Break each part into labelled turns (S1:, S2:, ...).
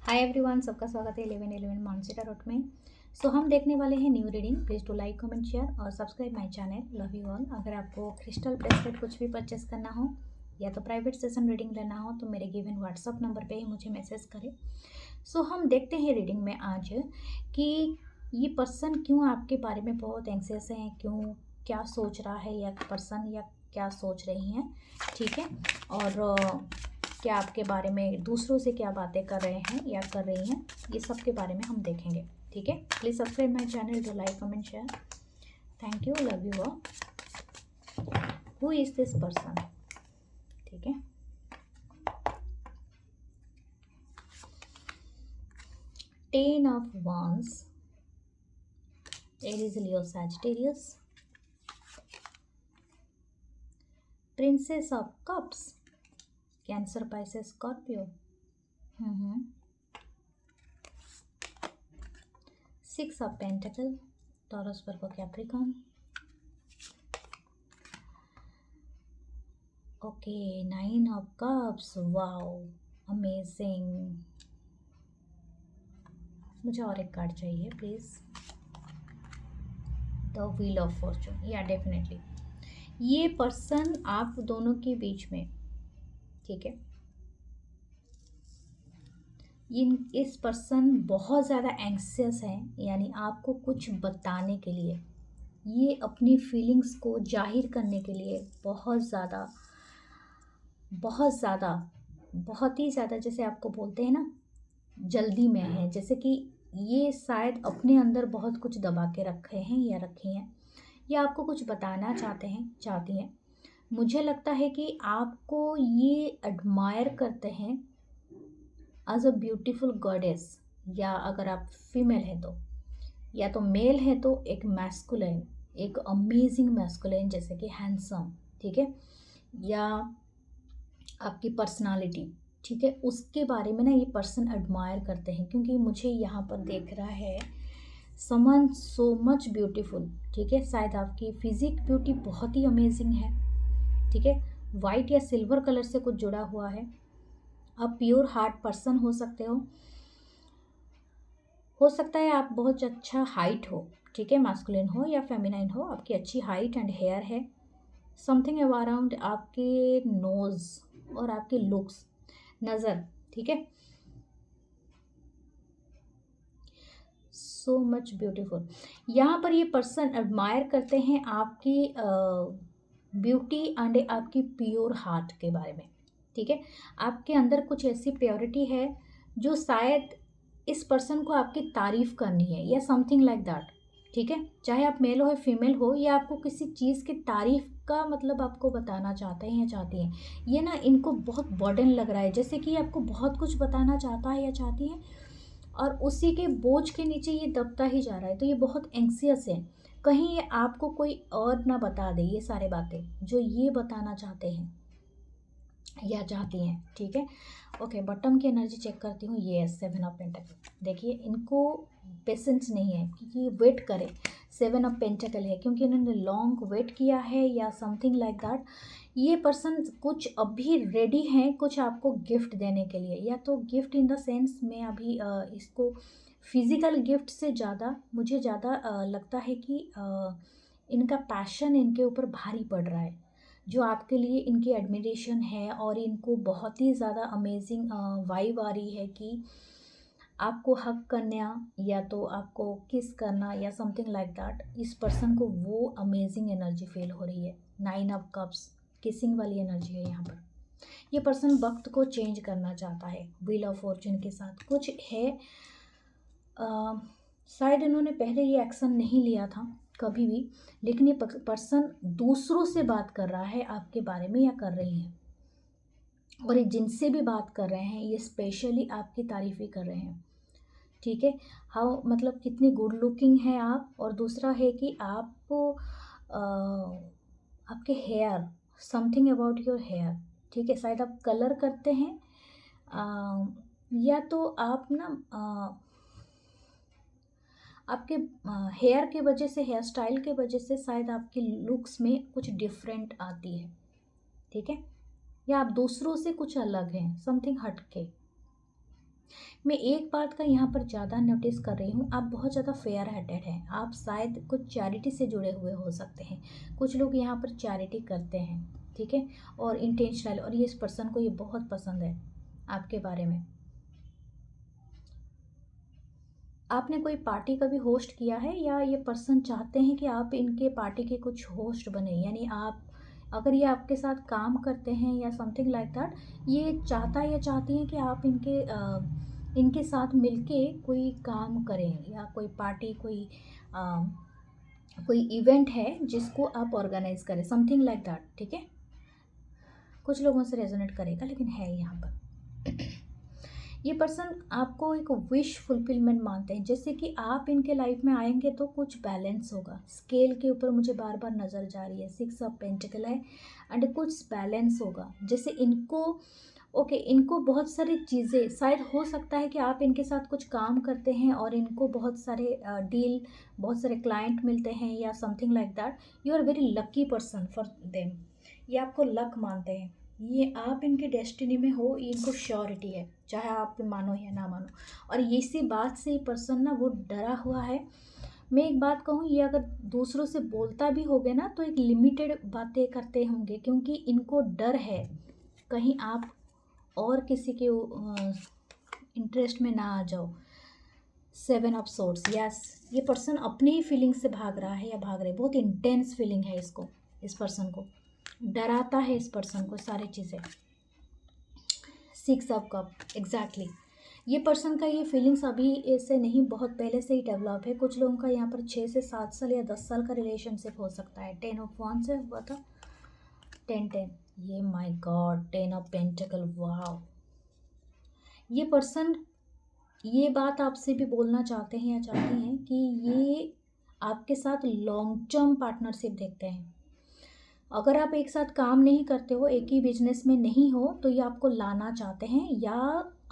S1: Hi everyone, सबका स्वागत है 11 मानसी टारोट में। हम देखने वाले हैं new reading. Please to like comment share और subscribe my channel. Love you all. अगर आपको क्रिस्टल ब्रेसलेट कुछ भी परचेस करना हो या तो प्राइवेट सेशन रीडिंग लेना हो तो मेरे गिवन व्हाट्सअप नंबर पे ही मुझे मैसेज करें। हम देखते हैं रीडिंग में आज कि ये पर्सन क्यों आपके बारे में बहुत एंग्जियस है, क्यों, क्या सोच रहा है या पर्सन या क्या सोच रही हैं, ठीक है। और क्या आपके बारे में दूसरों से क्या बातें कर रहे हैं या कर रही हैं, ये सब के बारे में हम देखेंगे, ठीक है। Please subscribe my channel, do like comment share. Thank you, love you all. Who is this person, ठीक है। Ten of wands, Aries, Leo, Sagittarius, princess of cups, cancer, Pisces, Scorpio, six of pentacle, taurus, Virgo, Capricorn. Okay, nine of cups, wow, amazing. मुझे और एक card चाहिए please. The wheel of Fortune, या definitely ये person आप दोनों के बीच में, ठीक है, इस पर्सन बहुत ज़्यादा एंग्सियस है, यानी आपको कुछ बताने के लिए, ये अपनी फीलिंग्स को जाहिर करने के लिए बहुत ज़्यादा बहुत ही ज़्यादा, जैसे आपको बोलते हैं ना, जल्दी में है। जैसे कि ये शायद अपने अंदर बहुत कुछ दबा के रखे हैं या रखी हैं, या आपको कुछ बताना चाहती हैं। मुझे लगता है कि आपको ये एडमायर करते हैं एज अ ब्यूटीफुल गॉडेस, या अगर आप फीमेल है तो, या तो मेल है तो एक मैस्कुलिन, एक अमेजिंग मैस्कुलिन, जैसे कि हैंडसम, ठीक है, या आपकी पर्सनालिटी, ठीक है, उसके बारे में ना ये पर्सन एडमायर करते हैं। क्योंकि मुझे यहाँ पर देख रहा है समन सो मच ब्यूटीफुल, ठीक है। शायद आपकी फिजिक ब्यूटी बहुत ही अमेजिंग है, ठीक है। वाइट या सिल्वर कलर से कुछ जुड़ा हुआ है। आप प्योर हार्ट पर्सन हो सकते हो सकता है आप बहुत अच्छा हाइट हो, ठीक है, मास्कुलिन हो या फेमिनाइन हो, आपकी अच्छी हाइट एंड हेयर है। समथिंग अराउंड आपके नोज और आपके लुक्स, नज़र, ठीक है, सो मच ब्यूटीफुल। यहाँ पर ये पर्सन एडमायर करते हैं आपकी ब्यूटी एंड आपकी प्योर हार्ट के बारे में, ठीक है। आपके अंदर कुछ ऐसी प्योरिटी है जो शायद इस पर्सन को आपकी तारीफ करनी है या समथिंग लाइक दैट, ठीक है। चाहे आप मेल हो या फीमेल हो, या आपको किसी चीज़ की तारीफ का मतलब आपको बताना चाहते हैं या चाहती हैं। ये ना इनको बहुत बर्डन लग रहा है, जैसे कि आपको बहुत कुछ बताना चाहता है या चाहती हैं, और उसी के बोझ के नीचे ये दबता ही जा रहा है। तो ये बहुत एंग्सियस है, कहीं ये आपको कोई और ना बता दे ये सारे बातें जो ये बताना चाहते हैं या चाहती हैं, ठीक है। ओके, बॉटम की एनर्जी चेक करती हूँ। ये सेवन ऑफ पेंटेकल, देखिए इनको पेशेंस नहीं है क्योंकि ये वेट करें। सेवन ऑफ पेंटेकल है क्योंकि इन्होंने लॉन्ग वेट किया है या समथिंग लाइक दैट। ये पर्सन कुछ अभी रेडी हैं कुछ आपको गिफ्ट देने के लिए, या तो गिफ्ट इन द सेंस में अभी इसको फिजिकल गिफ्ट से ज़्यादा मुझे ज़्यादा लगता है कि इनका पैशन इनके ऊपर भारी पड़ रहा है, जो आपके लिए इनकी एडमिरेशन है, और इनको बहुत ही ज़्यादा अमेजिंग वाइब आ रही है कि आपको हक करना या तो आपको किस करना या समथिंग लाइक दैट। इस पर्सन को वो अमेजिंग एनर्जी फील हो रही है। नाइन ऑफ कप्स, किसिंग वाली एनर्जी है यहाँ पर। ये पर्सन वक्त को चेंज करना चाहता है। व्हील ऑफ फॉर्चून के साथ कुछ है, शायद इन्होंने पहले ये एक्शन नहीं लिया था कभी भी, लेकिन ये पर्सन दूसरों से बात कर रहा है आपके बारे में या कर रही है, और ये जिनसे भी बात कर रहे हैं ये स्पेशली आपकी तारीफ ही कर रहे हैं, ठीक है। हाउ, मतलब कितनी गुड लुकिंग है आप, और दूसरा है कि आप आपके hair, something about your hair, ठीक है। शायद आप कलर करते हैं, या तो आप ना आपके हेयर के वजह से, हेयर स्टाइल के वजह से शायद आपकी लुक्स में कुछ डिफरेंट आती है, ठीक है, या आप दूसरों से कुछ अलग हैं, समथिंग हट के। मैं एक बात का यहाँ पर ज़्यादा नोटिस कर रही हूँ, आप बहुत ज़्यादा फेयर हार्टेड हैं। आप शायद कुछ चैरिटी से जुड़े हुए हो सकते हैं। कुछ लोग यहाँ पर चैरिटी करते हैं, ठीक है, और इंटेंशनल, और ये इस पर्सन को ये बहुत पसंद है आपके बारे में। आपने कोई पार्टी कभी होस्ट किया है, या ये पर्सन चाहते हैं कि आप इनके पार्टी के कुछ होस्ट बने, यानी आप, अगर ये आपके साथ काम करते हैं या समथिंग लाइक दैट, ये चाहता या चाहती हैं कि आप इनके साथ मिलके कोई काम करें, या कोई पार्टी, कोई इवेंट है जिसको आप ऑर्गेनाइज करें, समथिंग लाइक दैट, ठीक है। कुछ लोगों से रेजोनेट करेगा, लेकिन है यहाँ पर ये पर्सन आपको एक विश फुलफिलमेंट मानते हैं, जैसे कि आप इनके लाइफ में आएंगे तो कुछ बैलेंस होगा। स्केल के ऊपर मुझे बार बार नज़र जा रही है, 6 ऑफ पेंटिकल है, एंड कुछ बैलेंस होगा। जैसे इनको इनको बहुत सारी चीज़ें, शायद हो सकता है कि आप इनके साथ कुछ काम करते हैं और इनको बहुत सारे डील, बहुत सारे क्लाइंट मिलते हैं, या something like that. You are very lucky person for them. ये आपको लक मानते हैं, ये आप इनके डेस्टिनी में हो, ये इनको श्योरिटी है, चाहे आप मानो या ना मानो। और इसी बात से ये पर्सन ना वो डरा हुआ है। मैं एक बात कहूँ, ये अगर दूसरों से बोलता भी होगे ना तो एक लिमिटेड बातें करते होंगे, क्योंकि इनको डर है कहीं आप और किसी के इंटरेस्ट में ना आ जाओ। 7 ऑफ सोर्ड्स, यस, ये पर्सन अपनी ही फीलिंग से भाग रहा है या भाग रहे। बहुत इंटेंस फीलिंग है इसको, इस पर्सन को डराता है इस पर्सन को सारी चीज़ें। 6 ऑफ कप, एग्जैक्टली। ये पर्सन का ये फीलिंग्स अभी ऐसे नहीं, बहुत पहले से ही डेवलप है। कुछ लोगों का यहाँ पर 6 से 7 साल या 10 साल का रिलेशनशिप हो सकता है। 10 ऑफ wands से हुआ था, 10 ये माय गॉड, 10 ऑफ पेंटिकल, वाह। ये पर्सन ये बात आपसे भी बोलना चाहते हैं या चाहती हैं कि ये आपके साथ लॉन्ग टर्म पार्टनरशिप देखते हैं। अगर आप एक साथ काम नहीं करते हो, एक ही बिजनेस में नहीं हो, तो ये आपको लाना चाहते हैं, या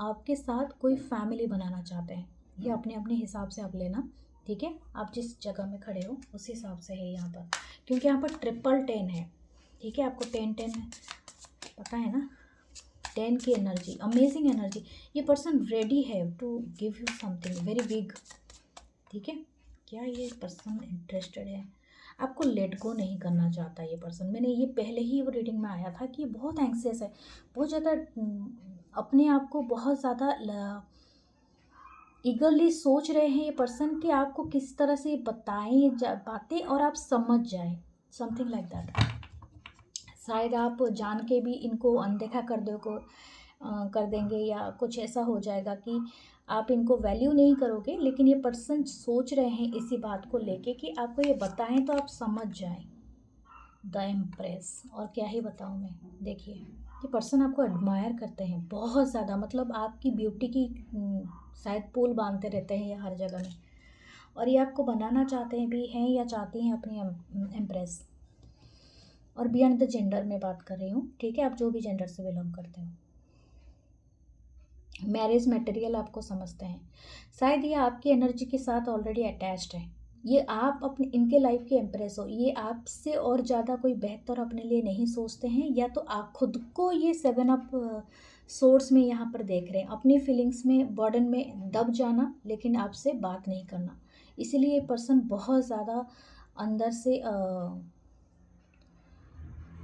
S1: आपके साथ कोई फैमिली बनाना चाहते हैं। ये अपने अपने हिसाब से आप लेना, ठीक है। आप जिस जगह में खड़े हो उस हिसाब से है यहाँ पर, क्योंकि यहाँ पर 10 है, ठीक है। आपको 10 पता है ना, 10 की एनर्जी, अमेजिंग एनर्जी। ये पर्सन रेडी है to give you something very big, ठीक है। क्या ये पर्सन इंटरेस्टेड है, आपको लेट गो नहीं करना चाहता ये पर्सन। मैंने ये पहले ही वो रीडिंग में आया था कि ये बहुत एंक्सियस है, बहुत ज़्यादा अपने आप को बहुत ज़्यादा ईगरली सोच रहे हैं ये पर्सन कि आपको किस तरह से बताएं बातें और आप समझ जाएं, समथिंग लाइक दैट। शायद आप जान के भी इनको अनदेखा कर देंगे, या कुछ ऐसा हो जाएगा कि आप इनको वैल्यू नहीं करोगे, लेकिन ये पर्सन सोच रहे हैं इसी बात को लेके कि आपको ये बताएं तो आप समझ जाएं। द एम्प्रेस, और क्या ही बताऊं मैं। देखिए, ये पर्सन आपको एडमायर करते हैं बहुत ज़्यादा, मतलब आपकी ब्यूटी की शायद पुल बांधते रहते हैं ये हर जगह में, और ये आपको बनाना चाहते हैं भी हैं या चाहती हैं अपनी एम्प्रेस। और बियॉन्ड द जेंडर में बात कर रही हूँ, ठीक है, आप जो भी जेंडर से बिलोंग करते हो। मैरिज मटेरियल आपको समझते हैं, शायद ये आपकी एनर्जी के साथ ऑलरेडी अटैच्ड है। ये आप अपने इनके लाइफ के एम्प्रेस हो, ये आपसे और ज़्यादा कोई बेहतर अपने लिए नहीं सोचते हैं, या तो आप खुद को ये 7 ऑफ सोर्स में यहाँ पर देख रहे हैं, अपनी फीलिंग्स में बर्डन में दब जाना, लेकिन आपसे बात नहीं करना। इसीलिए ये पर्सन बहुत ज़्यादा अंदर से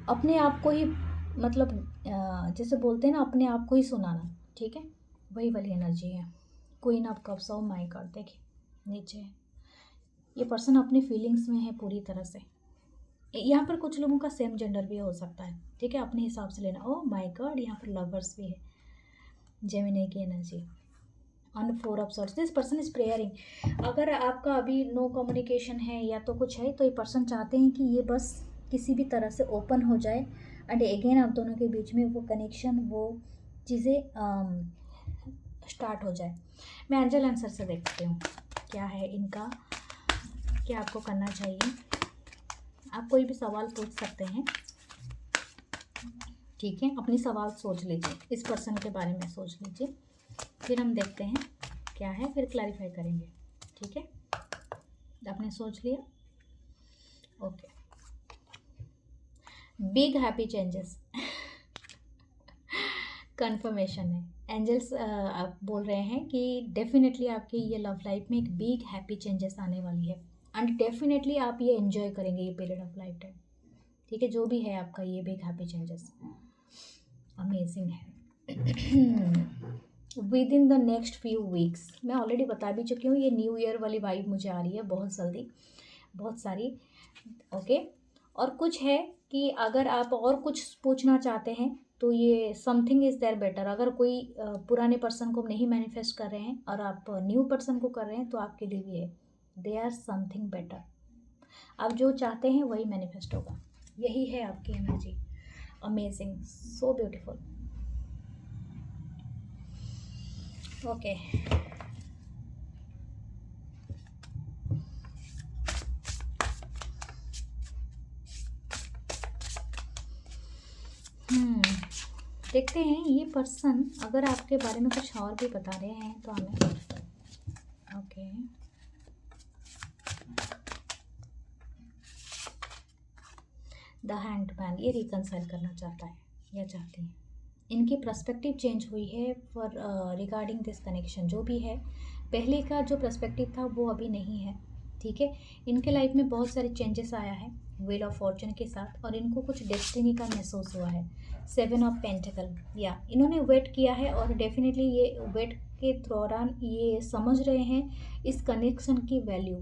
S1: अपने आप को ही, मतलब जैसे बोलते हैं ना, अपने आप को ही सुनाना, ठीक है, वही वाली एनर्जी है। Queen of cups, of my God, देखिए नीचे ये पर्सन अपनी फीलिंग्स में है पूरी तरह से। यहाँ पर कुछ लोगों का सेम जेंडर भी हो सकता है, ठीक है, अपने हिसाब से लेना। ओह माय गॉड, यहाँ पर लवर्स भी है, जेमिनी की energy. On 4 of swords, this person is praying. अगर आपका अभी नो कम्युनिकेशन है या तो कुछ है, तो ये पर्सन चाहते हैं कि ये बस किसी भी तरह से ओपन हो जाए, एंड अगेन आप दोनों के बीच में वो कनेक्शन, वो चीज़ें स्टार्ट हो जाए। मैं एंजल आंसर से देखती हूँ क्या है इनका, क्या आपको करना चाहिए। आप कोई भी सवाल पूछ सकते हैं, ठीक है, अपनी सवाल सोच लीजिए, इस पर्सन के बारे में सोच लीजिए, फिर हम देखते हैं क्या है, फिर क्लैरिफाई करेंगे, ठीक है। आपने सोच लिया, okay. Big happy changes, confirmation है, एंजल्स आप बोल रहे हैं कि डेफिनेटली आपकी ये लव लाइफ में एक बिग हैप्पी चेंजेस आने वाली है एंड डेफिनेटली आप ये एंजॉय करेंगे ये पीरियड ऑफ लाइफ टाइम। ठीक है, जो भी है आपका ये बिग हैप्पी चेंजेस अमेजिंग है। With in the next few weeks, मैं ऑलरेडी बता भी चुकी हूँ, ये न्यू ईयर वाली वाइब मुझे आ रही है बहुत जल्दी, बहुत सारी। ओके, और कुछ है कि अगर आप और कुछ पूछना चाहते हैं तो ये समथिंग इज़ देयर बेटर। अगर कोई पुराने पर्सन को नहीं मैनिफेस्ट कर रहे हैं और आप न्यू पर्सन को कर रहे हैं तो आपके लिए भी है, दे आर समथिंग बेटर। आप जो चाहते हैं वही मैनिफेस्ट होगा, यही है आपकी energy. Amazing, so beautiful. Okay, देखते हैं ये पर्सन अगर आपके बारे में कुछ और भी बता रहे हैं तो हमें। ओके, द हैंडमैन, ये रिकंसाइल करना चाहता है या चाहती है। इनकी पर्सपेक्टिव चेंज हुई है फॉर रिगार्डिंग दिस कनेक्शन। जो भी है, पहले का जो पर्सपेक्टिव था वो अभी नहीं है। ठीक है, इनके लाइफ में बहुत सारे चेंजेस आया है व्हील ऑफ फॉर्चून के साथ, और इनको कुछ डेस्टिनी का महसूस हुआ है। 7 ऑफ पेंटिकल, या इन्होंने वेट किया है और डेफिनेटली ये वेट के दौरान ये समझ रहे हैं इस कनेक्शन की वैल्यू।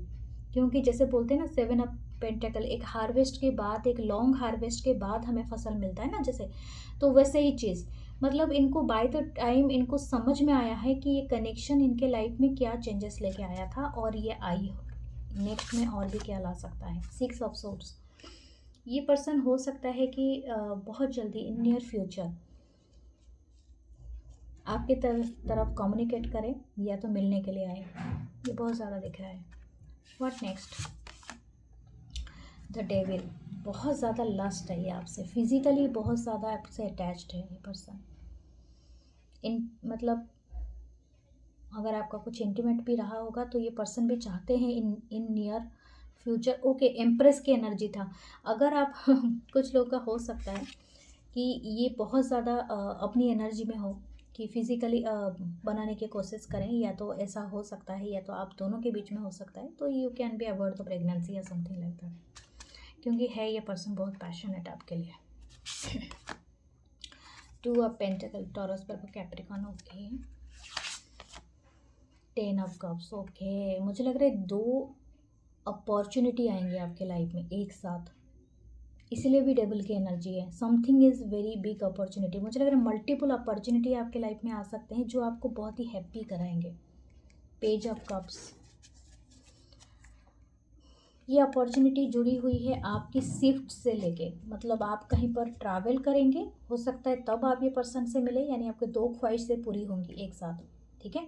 S1: क्योंकि जैसे बोलते हैं ना 7 ऑफ पेंटिकल, एक हार्वेस्ट के बाद, एक लॉन्ग हार्वेस्ट के बाद हमें फसल मिलता है ना, जैसे, तो वैसे ही चीज़, मतलब इनको बाय द टाइम इनको समझ में आया है कि ये कनेक्शन इनके लाइफ में क्या चेंजेस लेके आया था और ये आई नेक्स्ट में और भी क्या ला सकता है। 6 ऑफ सोर्ड्स, ये पर्सन हो सकता है कि बहुत जल्दी इन नियर फ्यूचर आपके तरफ कम्युनिकेट करें या तो मिलने के लिए आए, ये बहुत ज़्यादा दिख रहा है। व्हाट नेक्स्ट, द डेविल, बहुत ज़्यादा लस्ट है ये आपसे, फिजिकली बहुत ज़्यादा आपसे अटैच्ड है ये पर्सन। इन मतलब अगर आपका कुछ इंटीमेट भी रहा होगा तो ये पर्सन भी चाहते हैं in near future. Okay, empress की एनर्जी था। अगर आप कुछ लोग का हो सकता है कि ये बहुत ज़्यादा अपनी एनर्जी में हो कि फिज़िकली बनाने की कोशिश करें, या तो ऐसा हो सकता है, या तो आप दोनों के बीच में हो सकता है, तो you can be avoid the pregnancy या समथिंग लाइक दैट। क्योंकि है ये पर्सन बहुत पैशनेट आपके लिए। 2 ऑफ पेंटिकल, टॉरस पर Capricorn. Okay, 10 of cups. Okay, मुझे लग रहा है 2 अपॉर्चुनिटी आएंगे आपके लाइफ में एक साथ, इसीलिए भी डबल की एनर्जी है। Something is very big opportunity, मुझे लग रहा है मल्टीपल अपॉर्चुनिटी आपके लाइफ में आ सकते हैं जो आपको बहुत ही हैप्पी कराएंगे। पेज ऑफ कप्स, ये अपॉर्चुनिटी जुड़ी हुई है आपकी शिफ्ट से लेके, मतलब आप कहीं पर ट्रैवल करेंगे, हो सकता है तब आप ये पर्सन से मिले, यानी आपके 2 ख्वाहिशें पूरी होंगी एक साथ। ठीक है,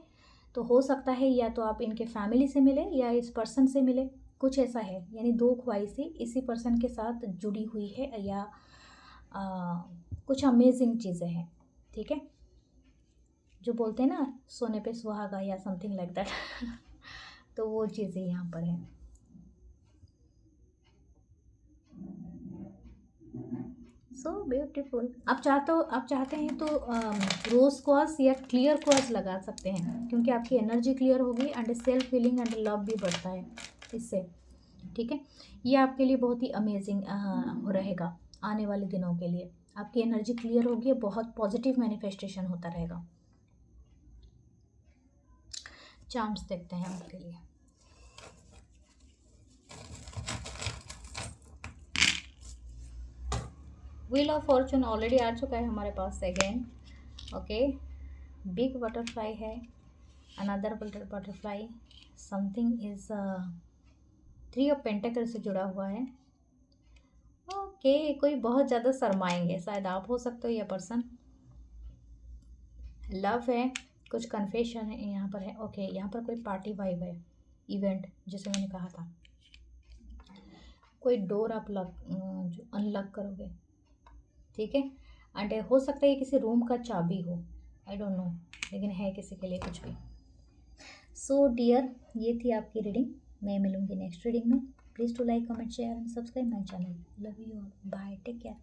S1: तो हो सकता है या तो आप इनके फैमिली से मिले या इस पर्सन से मिले, कुछ ऐसा है, यानी 2 ख्वाहिशें इसी पर्सन के साथ जुड़ी हुई है, या कुछ अमेजिंग चीज़ें हैं। ठीक है, जो बोलते हैं ना सोने पे सुहागा या समथिंग लाइक दैट, तो वो चीज़ें यहाँ पर हैं। So beautiful. आप चाहते हैं तो रोज क्वास या क्लियर क्वास लगा सकते हैं, क्योंकि आपकी एनर्जी क्लियर होगी and self feeling and love भी बढ़ता है इससे। ठीक है, ये आपके लिए बहुत ही अमेजिंग रहेगा आने वाले दिनों के लिए। आपकी एनर्जी क्लियर होगी, बहुत पॉजिटिव मैनिफेस्टेशन होता रहेगा। चार्म्स देखते हैं आपके लिए। व्हील ऑफ फॉर्चून ऑलरेडी आ चुका है हमारे पास अगेन। ओके, बिग बटरफ्लाई है, another butterfly, something is 3 of pentacle से जुड़ा हुआ है। ओके, कोई बहुत ज़्यादा शर्माएंगे, शायद आप हो सकते हो या पर्सन। लव है, कुछ कन्फेशन है यहाँ पर है। ओके, यहाँ पर कोई पार्टी वाइब है, इवेंट, जैसे मैंने कहा था। कोई डोर आप जो अनलॉक करोगे। ठीक है, एंड हो सकता है ये किसी रूम का चाबी हो, आई डोंट नो, लेकिन है किसी के लिए कुछ भी। सो डियर, ये थी आपकी रीडिंग। मैं मिलूंगी नेक्स्ट रीडिंग में। Please to like, comment, share and subscribe my channel. Love you all, bye, take care.